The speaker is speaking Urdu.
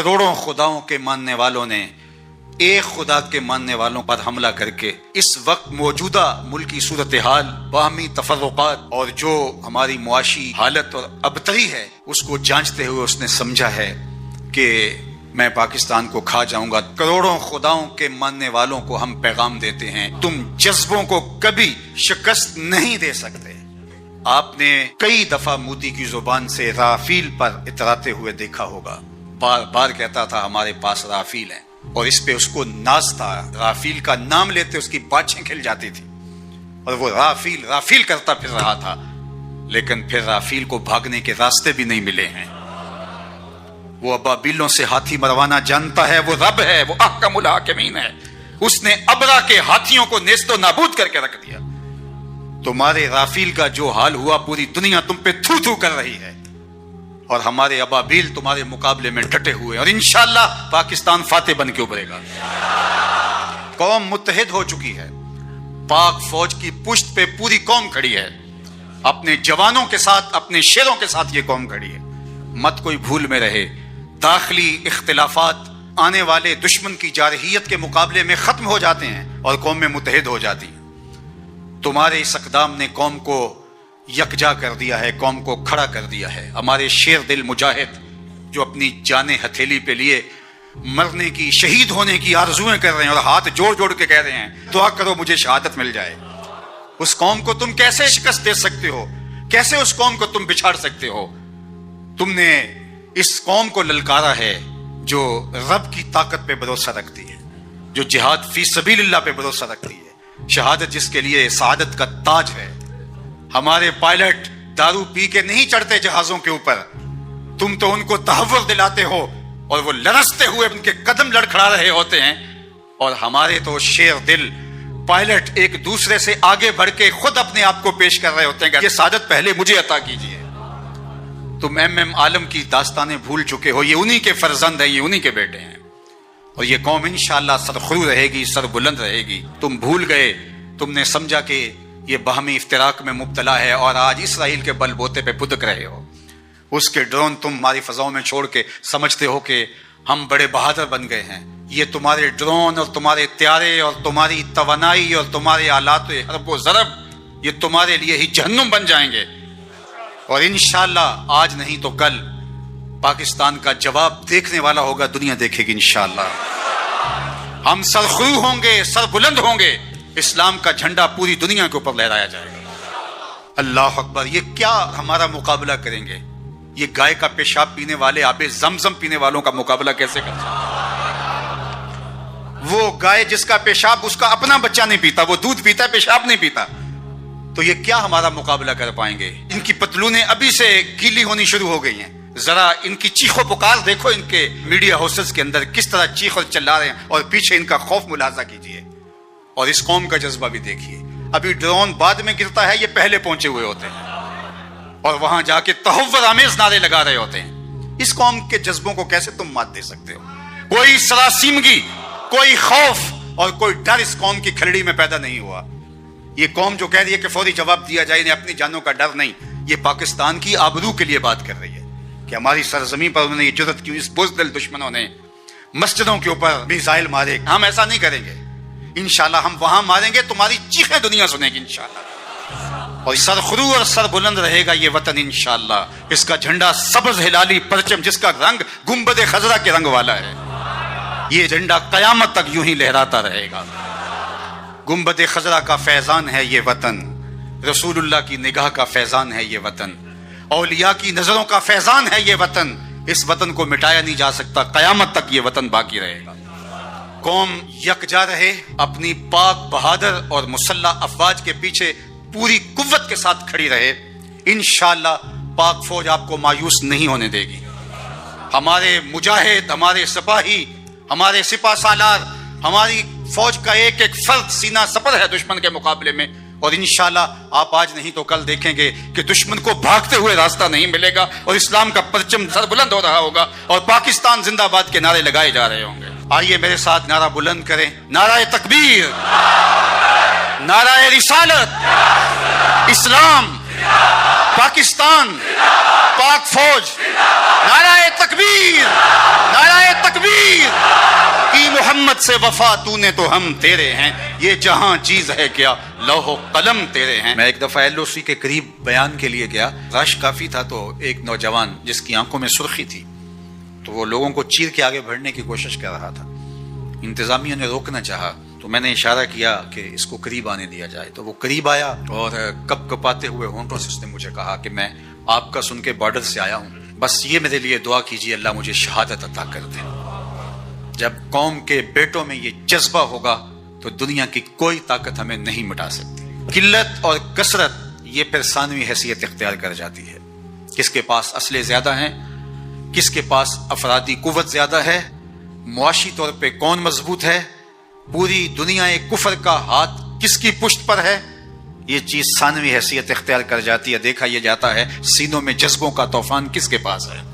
کروڑوں خداؤں کے ماننے والوں نے ایک خدا کے ماننے والوں پر حملہ کر کے اس وقت موجودہ ملکی صورتحال، باہمی تفرقات اور جو ہماری معاشی حالت اور ابتری ہے اس کو جانچتے ہوئے اس نے سمجھا ہے کہ میں پاکستان کو کھا جاؤں گا۔ کروڑوں خداؤں کے ماننے والوں کو ہم پیغام دیتے ہیں، تم جذبوں کو کبھی شکست نہیں دے سکتے۔ آپ نے کئی دفعہ مودی کی زبان سے رافیل پر اتراتے ہوئے دیکھا ہوگا، بار بار کہتا تھا ہمارے پاس رافیل ہیں، اور اس پہ اس کو ناز تھا۔ رافیل کا نام لیتے اس کی باتیں کھل جاتی تھی اور وہ رافیل رافیل کرتا پھر رہا تھا، لیکن پھر رافیل کو بھاگنے کے راستے بھی نہیں ملے ہیں۔ وہ ابابیلوں سے ہاتھی مروانا جانتا ہے، وہ رب ہے، وہ احکم الحاکمین ہے۔ اس نے ابرا کے ہاتھیوں کو نیست و نابود کر کے رکھ دیا۔ تمہارے رافیل کا جو حال ہوا، پوری دنیا تم پہ تھو تھو کر رہی ہے، اور ہمارے ابابیل تمہارے مقابلے میں ڈٹے ہوئے، اور انشاءاللہ پاکستان فاتح بن کے ابھرے گا۔ قوم متحد ہو چکی ہے، پاک فوج کی پشت پہ پوری قوم کھڑی ہے، اپنے جوانوں کے ساتھ، اپنے شیروں کے ساتھ یہ قوم کھڑی ہے۔ مت کوئی بھول میں رہے، داخلی اختلافات آنے والے دشمن کی جارحیت کے مقابلے میں ختم ہو جاتے ہیں اور قوم میں متحد ہو جاتی ہے۔ تمہارے اس اقدام نے قوم کو یکجا کر دیا ہے، قوم کو کھڑا کر دیا ہے۔ ہمارے شیر دل مجاہد جو اپنی جانیں ہتھیلی پہ لیے مرنے کی، شہید ہونے کی آرزویں کر رہے ہیں اور ہاتھ جوڑ جوڑ کے کہہ رہے ہیں دعا کرو مجھے شہادت مل جائے، اس قوم کو تم کیسے شکست دے سکتے ہو؟ کیسے اس قوم کو تم بچھاڑ سکتے ہو؟ تم نے اس قوم کو للکارا ہے جو رب کی طاقت پہ بھروسہ رکھتی ہے، جو جہاد فی سبیل اللہ پہ بھروسہ رکھتی ہے، شہادت جس کے لیے سعادت کا تاج ہے۔ ہمارے پائلٹ دارو پی کے نہیں چڑھتے جہازوں کے اوپر، تم تو ان کو تحور دلاتے ہو اور وہ لرزتے ہوئے ان کے قدم لڑکھڑا رہے ہوتے ہیں، اور ہمارے تو شیر دل پائلٹ ایک دوسرے سے آگے بڑھ کے خود اپنے آپ کو پیش کر رہے ہوتے ہیں کہ یہ سعادت پہلے مجھے عطا کیجیے۔ تم ایم عالم کی داستانیں بھول چکے ہو، یہ انہی کے فرزند ہیں، یہ انہی کے بیٹے ہیں، اور یہ قوم انشاءاللہ سرخرو رہے گی، سر بلند رہے گی۔ تم بھول گئے، تم نے سمجھا کہ یہ باہمی افتراق میں مبتلا ہے، اور آج اسرائیل کے بل بوتے پہ پدک رہے ہو۔ اس کے ڈرون تم ہماری فضاؤں میں چھوڑ کے سمجھتے ہو کہ ہم بڑے بہادر بن گئے ہیں۔ یہ تمہارے ڈرون اور تمہارے طیارے اور تمہاری توانائی اور تمہارے آلات حرب و ضرب، یہ تمہارے لیے ہی جہنم بن جائیں گے، اور انشاءاللہ آج نہیں تو کل پاکستان کا جواب دیکھنے والا ہوگا، دنیا دیکھے گی انشاءاللہ۔ ہم سرخرو ہوں گے، سر بلند ہوں گے، اسلام کا جھنڈا پوری دنیا کے اوپر لہرایا جائے گا۔ اللہ اکبر! یہ کیا ہمارا مقابلہ کریں گے؟ یہ گائے کا پیشاب پینے والے، آب زمزم پینے والوں کا مقابلہ کیسے کر سکتے؟ وہ گائے جس کا پیشاب اس کا اپنا بچہ نہیں پیتا، وہ دودھ پیتا ہے، پیشاب نہیں پیتا، تو یہ کیا ہمارا مقابلہ کر پائیں گے؟ ان کی پتلونیں ابھی سے گیلی ہونی شروع ہو گئی ہیں، ذرا ان کی چیخ و پکار دیکھو، ان کے میڈیا ہاؤسز کے اندر کس طرح چیخ اور چلا رہے ہیں، اور پیچھے ان کا خوف ملاحظہ کیجئے، اور اس قوم کا جذبہ بھی دیکھیے۔ ابھی ڈرون بعد میں گرتا ہے، یہ پہلے پہنچے ہوئے ہوتے ہیں، اور وہاں جا کے تحور آمیز نعرے لگا رہے ہوتے ہیں۔ اس قوم کے جذبوں کو کیسے تم مات دے سکتے ہو؟ کوئی سراسیمگی، کوئی خوف اور کوئی ڈر اس قوم کی کھلڑی میں پیدا نہیں ہوا۔ یہ قوم جو کہہ رہی ہے کہ فوری جواب دیا جائے، انہیں اپنی جانوں کا ڈر نہیں، یہ پاکستان کی آبرو کے لیے بات کر رہی ہے کہ ہماری سرزمین پر انہوں نے یہ جرأت کیوں، اس بزدل دشمنوں نے مسجدوں کے اوپر میزائل مارے۔ ہم ایسا نہیں کریں گے، انشاءاللہ ہم وہاں ماریں گے، تمہاری چیخیں دنیا سنے گی انشاءاللہ، اور سرخرو اور سر بلند رہے گا یہ وطن انشاءاللہ۔ اس کا جھنڈا سبز ہلالی پرچم جس کا رنگ گنبد خضرا کے رنگ والا ہے، یہ جھنڈا قیامت تک یوں ہی لہراتا رہے گا۔ گنبد خضرا کا فیضان ہے یہ وطن، رسول اللہ کی نگاہ کا فیضان ہے یہ وطن، اولیاء کی نظروں کا فیضان ہے یہ وطن۔ اس وطن کو مٹایا نہیں جا سکتا، قیامت تک یہ وطن باقی رہے گا۔ قوم یکجا رہے، اپنی پاک بہادر اور مسلح افواج کے پیچھے پوری قوت کے ساتھ کھڑی رہے، انشاءاللہ پاک فوج آپ کو مایوس نہیں ہونے دے گی۔ ہمارے مجاہد، ہمارے سپاہی، ہمارے سپہ سالار، ہماری فوج کا ایک ایک فرد سینہ سپر ہے دشمن کے مقابلے میں، اور انشاءاللہ آپ آج نہیں تو کل دیکھیں گے کہ دشمن کو بھاگتے ہوئے راستہ نہیں ملے گا، اور اسلام کا پرچم سر بلند ہو رہا ہوگا، اور پاکستان زندہ باد کے نعرے لگائے جا رہے ہوں گے۔ آئیے میرے ساتھ نعرہ بلند کریں، نعرہ تکبیر، نعرہ رسالت، اسلام، پاکستان، پاک فوج، نعرہ تکبیر، نعرہ سے وفا تو نے تو ہم تیرے ہیں، یہ جہاں چیز ہے کیا لوح و قلم تیرے ہیں۔ میں ایک دفعہ LOC کے قریب بیان کے لیے گیا، رش کافی تھا، تو ایک نوجوان جس کی آنکھوں میں سرخی تھی تو وہ لوگوں کو چیر کے آگے بڑھنے کی کوشش کر رہا تھا۔ انتظامیہ نے روکنا چاہا تو میں نے اشارہ کیا کہ اس کو قریب آنے دیا جائے، تو وہ قریب آیا اور کپ کپاتے ہوئے ہونٹوں سے اس نے مجھے کہا کہ میں آپ کا سن کے بارڈر سے آیا ہوں، بس یہ میرے لیے دعا کیجیے اللہ مجھے شہادت عطا کر دے۔ جب قوم کے بیٹوں میں یہ جذبہ ہوگا تو دنیا کی کوئی طاقت ہمیں نہیں مٹا سکتی۔ قلت اور کثرت یہ پھر ثانوی حیثیت اختیار کر جاتی ہے۔ کس کے پاس اسلحے زیادہ ہیں، کس کے پاس افرادی قوت زیادہ ہے، معاشی طور پہ کون مضبوط ہے، پوری دنیا کفر کا ہاتھ کس کی پشت پر ہے، یہ چیز ثانوی حیثیت اختیار کر جاتی ہے۔ دیکھا یہ جاتا ہے سینوں میں جذبوں کا طوفان کس کے پاس ہے۔